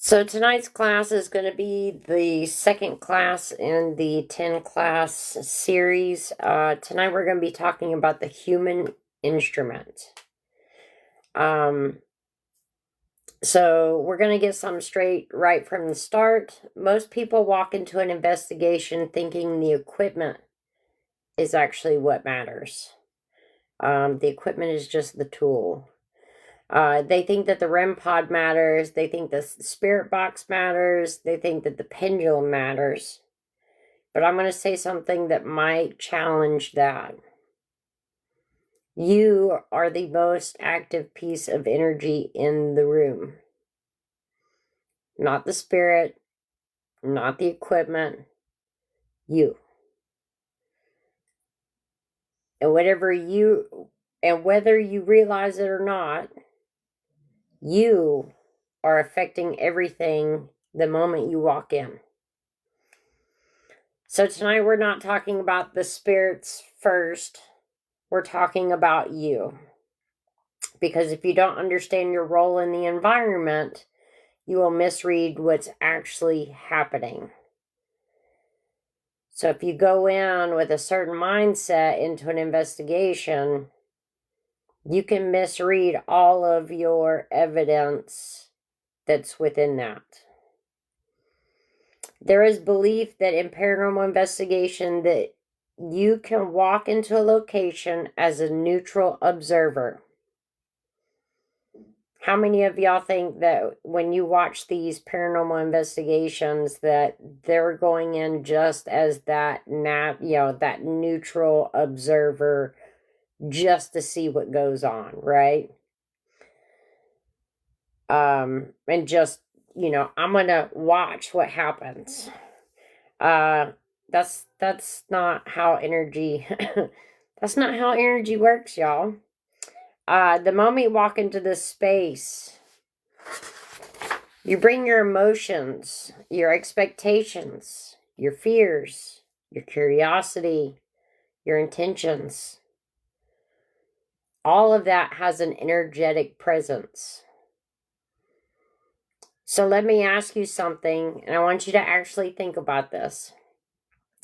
So tonight's class is going to be the second class in the 10 class series. Tonight we're going to be talking about the human instrument. So we're going to get something straight right from the start. Most people walk into an investigation thinking the equipment is actually what matters. The equipment is just the tool. They think that the REM pod matters. They think the spirit box matters. They think that the pendulum matters. But I'm going to say something that might challenge that. You are the most active piece of energy in the room. Not the spirit, not the equipment, you. And whether you realize it or not, you are affecting everything the moment you walk in. So tonight we're not talking about the spirits first. We're talking about you. Because if you don't understand your role in the environment, you will misread what's actually happening. So if you go in with a certain mindset into an investigation, you can misread all of your evidence that's within that. There is belief that in paranormal investigation that you can walk into a location as a neutral observer. How many of y'all think that when you watch these paranormal investigations that they're going in just as that that neutral observer just to see what goes on, right? And just, I'm going to watch what happens. That's not how energy that's not how energy works, y'all. The moment you walk into this space, you bring your emotions, your expectations, your fears, your curiosity, your intentions. All of that has an energetic presence. So let me ask you something, and I want you to actually think about this.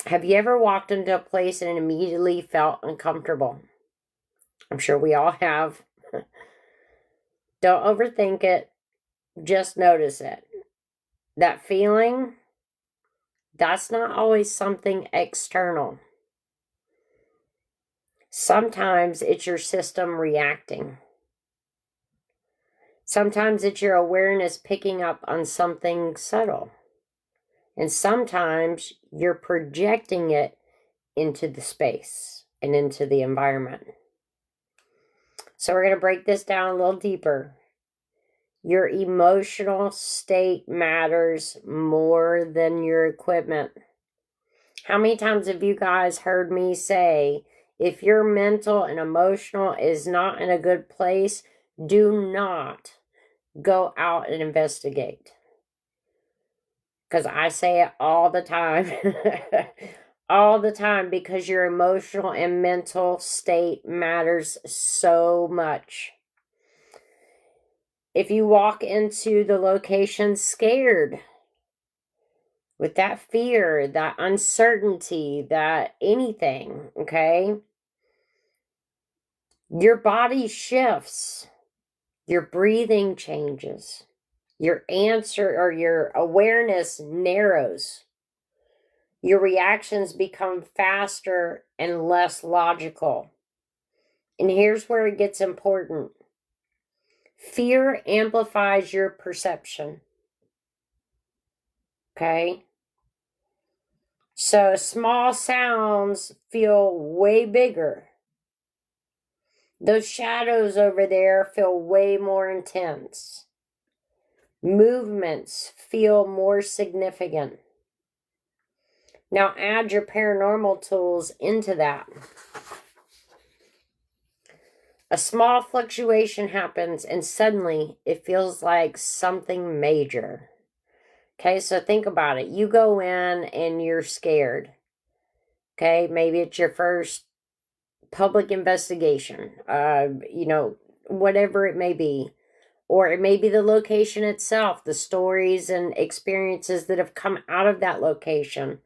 Have you ever walked into a place and immediately felt uncomfortable? I'm sure we all have. Don't overthink it. Just notice it. That feeling, that's not always something external. Sometimes it's your system reacting. Sometimes it's your awareness picking up on something subtle. And sometimes you're projecting it into the space and into the environment. So we're going to break this down a little deeper. Your emotional state matters more than your equipment. How many times have you guys heard me say, if your mental and emotional is not in a good place, do not go out and investigate? Because I say it all the time. All the time, because your emotional and mental state matters so much. If you walk into the location scared, with that fear, that uncertainty, that anything, okay? Your body shifts. Your breathing changes. Your answer or your awareness narrows. Your reactions become faster and less logical. And here's where it gets important. Fear amplifies your perception. Okay? So small sounds feel way bigger. Those shadows over there feel way more intense. Movements feel more significant. Now add your paranormal tools into that. A small fluctuation happens and suddenly it feels like something major. Okay, so think about it. You go in and you're scared. Okay, maybe it's your first public investigation. Whatever it may be. Or it may be the location itself, the stories and experiences that have come out of that location.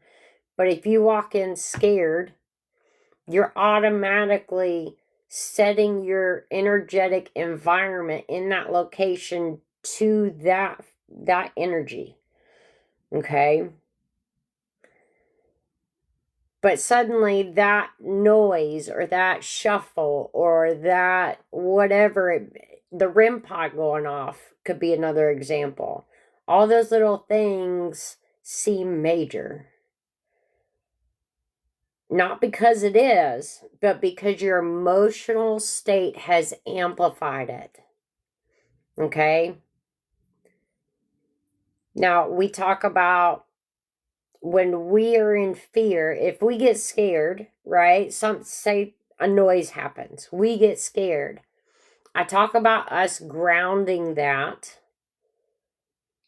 But if you walk in scared, you're automatically setting your energetic environment in that location to that energy. Okay? But suddenly that noise or that shuffle or that whatever, the REM pod going off could be another example. All those little things seem major. Not because it is, but because your emotional state has amplified it. Okay? Now, we talk about when we are in fear, if we get scared, right? Say a noise happens. We get scared. I talk about us grounding that,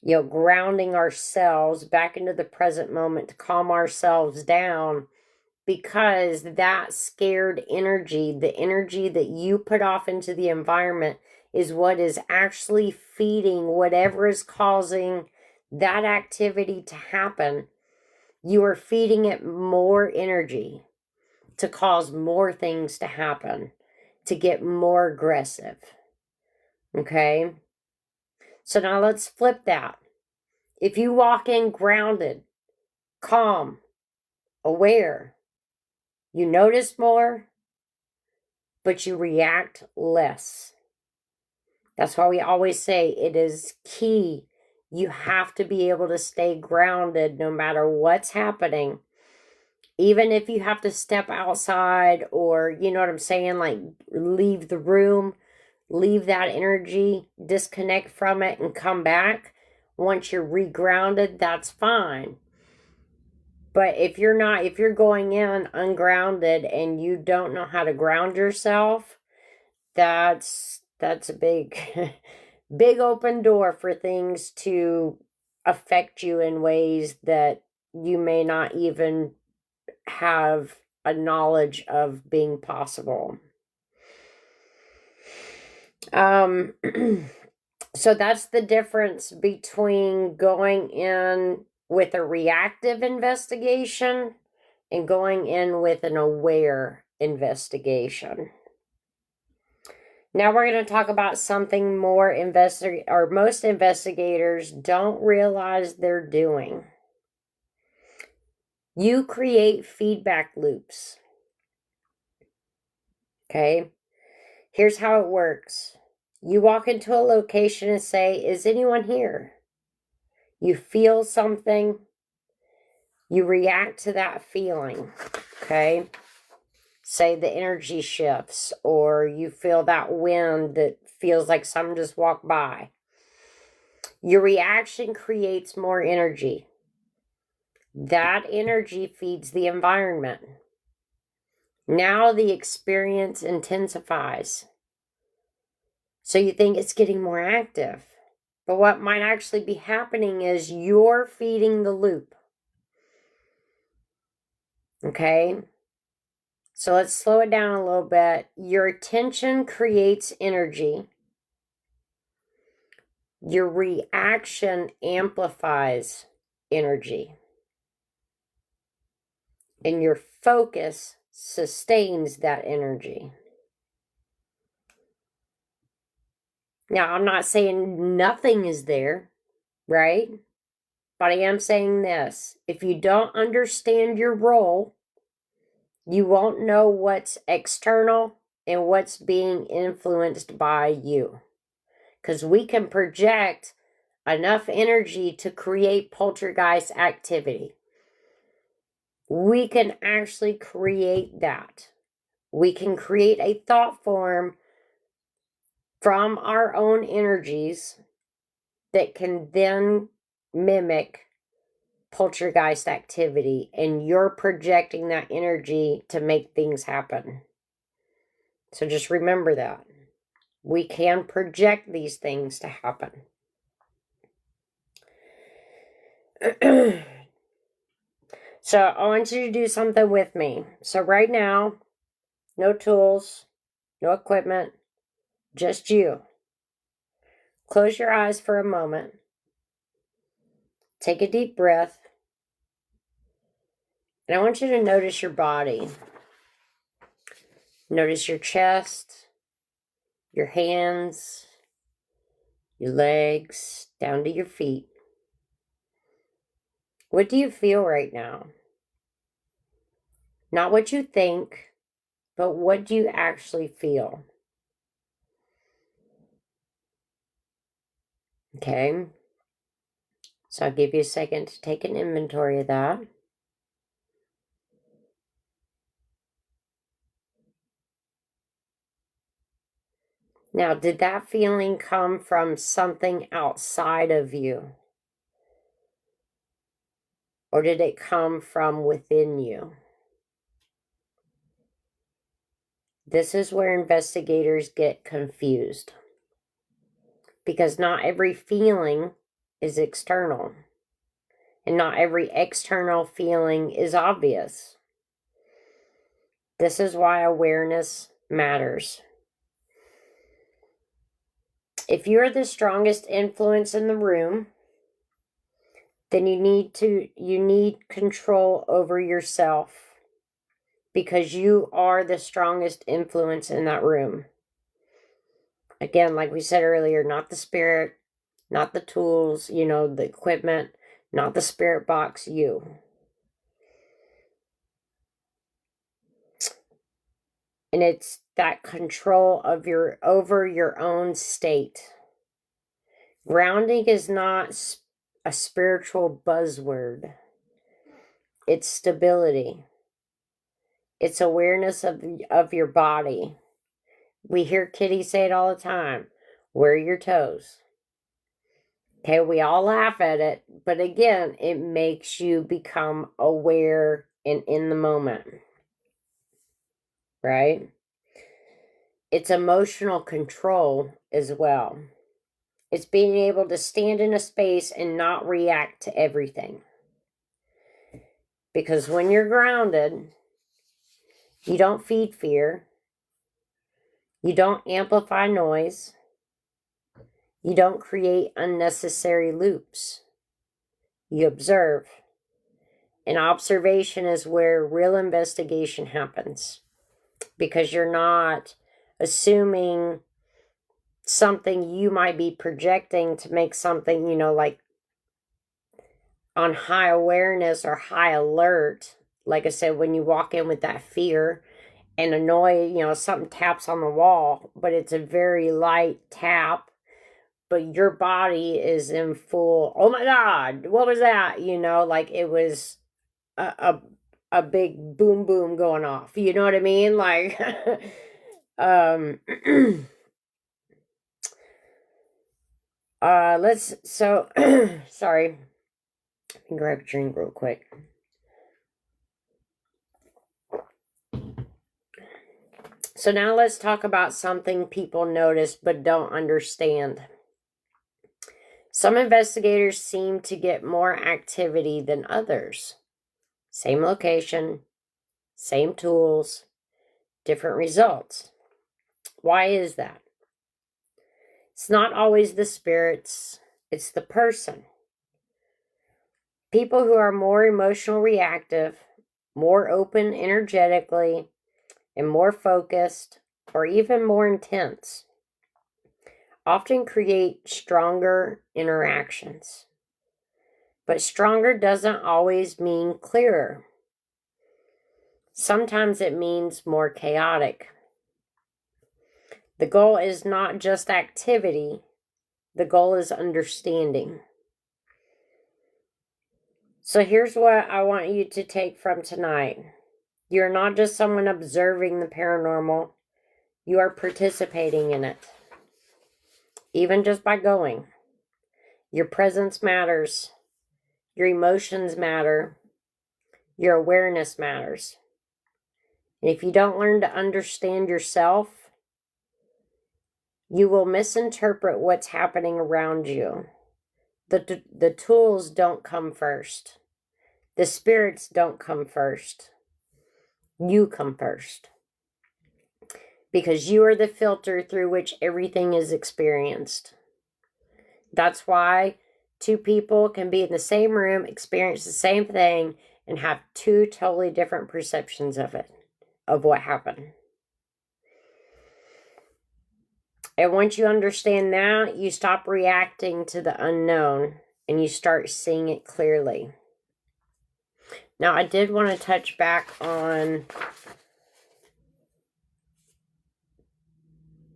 grounding ourselves back into the present moment to calm ourselves down, because that scared energy, the energy that you put off into the environment, is what is actually feeding whatever is causing that activity to happen. You are feeding it more energy to cause more things to happen, to get more aggressive. Okay? So now let's flip that. If you walk in grounded, calm, aware, you notice more, but you react less. That's why we always say it is key. You have to be able to stay grounded no matter what's happening. Even if you have to step outside or, you know what I'm saying, like leave the room, leave that energy, disconnect from it and come back. Once you're regrounded, that's fine. But if you're going in ungrounded and you don't know how to ground yourself, that's a big, big open door for things to affect you in ways that you may not even have a knowledge of being possible. So that's the difference between going in with a reactive investigation and going in with an aware investigation. Now we're going to talk about something more most investigators don't realize they're doing. You create feedback loops. Okay? Here's how it works. You walk into a location and say, "Is anyone here?" You feel something. You react to that feeling. Okay? Say the energy shifts, or you feel that wind that feels like someone just walked by. Your reaction creates more energy. That energy feeds the environment. Now the experience intensifies. So you think it's getting more active. But what might actually be happening is you're feeding the loop. Okay? So let's slow it down a little bit. Your attention creates energy. Your reaction amplifies energy. And your focus sustains that energy. Now, I'm not saying nothing is there, right? But I am saying this. If you don't understand your role, you won't know what's external and what's being influenced by you. Because we can project enough energy to create poltergeist activity. We can actually create that. We can create a thought form from our own energies that can then mimic poltergeist activity, and you're projecting that energy to make things happen. So just remember that. We can project these things to happen. So I want you to do something with me. So right now, no tools, no equipment, just you. close your eyes for a moment. Take a deep breath. And I want you to notice your body. Notice your chest, your hands, your legs, down to your feet. What do you feel right now? Not what you think, but what do you actually feel? Okay. So I'll give you a second to take an inventory of that. Now, did that feeling come from something outside of you? Or did it come from within you? This is where investigators get confused. Because not every feeling is external. And not every external feeling is obvious. This is why awareness matters. If you're the strongest influence in the room, then you need control over yourself, because you are the strongest influence in that room. Again, like we said earlier, not the spirit, not the tools, the equipment, not the spirit box, you. And it's that control of over your own state. Grounding is not a spiritual buzzword. It's stability. It's awareness of your body. We hear Kitty say it all the time. Where are your toes? Okay, we all laugh at it, but again, it makes you become aware and in the moment. Right? It's emotional control as well. It's being able to stand in a space and not react to everything. Because when you're grounded, you don't feed fear. You don't amplify noise. You don't create unnecessary loops. You observe. And observation is where real investigation happens. Because you're not assuming something you might be projecting to make something, like on high awareness or high alert. Like I said, when you walk in with that fear and something taps on the wall, but it's a very light tap, but your body is in full, oh my God, what was that? Like it was a big boom boom going off. You know what I mean? Like, sorry. Let me grab a drink real quick. So now let's talk about something people notice but don't understand. Some investigators seem to get more activity than others. Same location, same tools, different results. Why is that? It's not always the spirits, it's the person. People who are more emotional reactive, more open energetically, and more focused, or even more intense, often create stronger interactions. But stronger doesn't always mean clearer. Sometimes it means more chaotic. The goal is not just activity. The goal is understanding. So here's what I want you to take from tonight. You're not just someone observing the paranormal. You are participating in it. Even just by going. Your presence matters. Your emotions matter. Your awareness matters. And if you don't learn to understand yourself, you will misinterpret what's happening around you. The tools don't come first. The spirits don't come first. You come first. Because you are the filter through which everything is experienced. That's why two people can be in the same room, experience the same thing, and have two totally different perceptions of it, of what happened. And once you understand that, you stop reacting to the unknown and you start seeing it clearly. Now, I did want to touch back on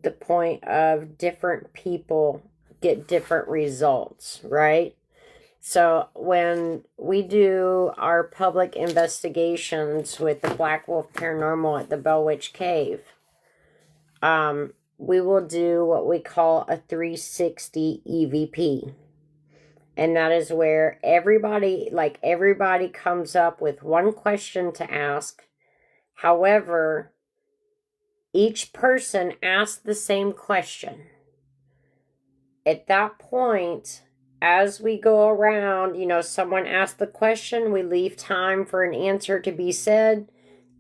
the point of different people get different results, right? So when we do our public investigations with the Black Wolf Paranormal at the Bell Witch Cave, we will do what we call a 360 EVP. And that is where everybody comes up with one question to ask. However, each person asks the same question. At that point, as we go around, someone asks the question, we leave time for an answer to be said.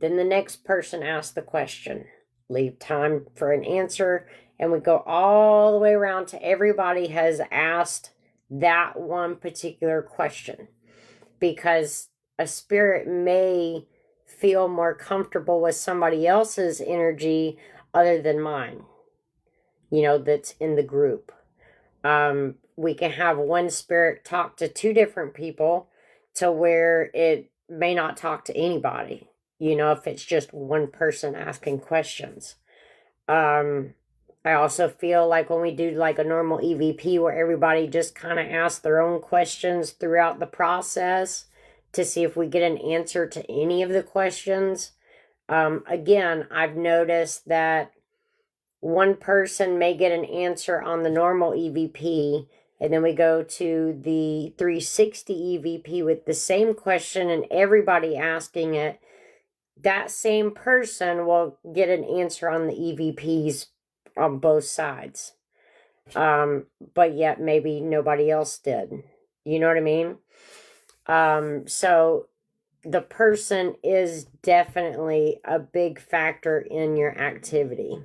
Then the next person asks the question, leave time for an answer, and we go all the way around to everybody has asked that one particular question. Because a spirit may feel more comfortable with somebody else's energy other than mine, that's in the group. We can have one spirit talk to two different people to where it may not talk to anybody, if it's just one person asking questions. I also feel like when we do like a normal EVP where everybody just kind of asks their own questions throughout the process to see if we get an answer to any of the questions. Again, I've noticed that one person may get an answer on the normal EVP, and then we go to the 360 EVP with the same question and everybody asking it. That same person will get an answer on the EVPs on both sides. But yet maybe nobody else did. You know what I mean? So the person is definitely a big factor in your activity.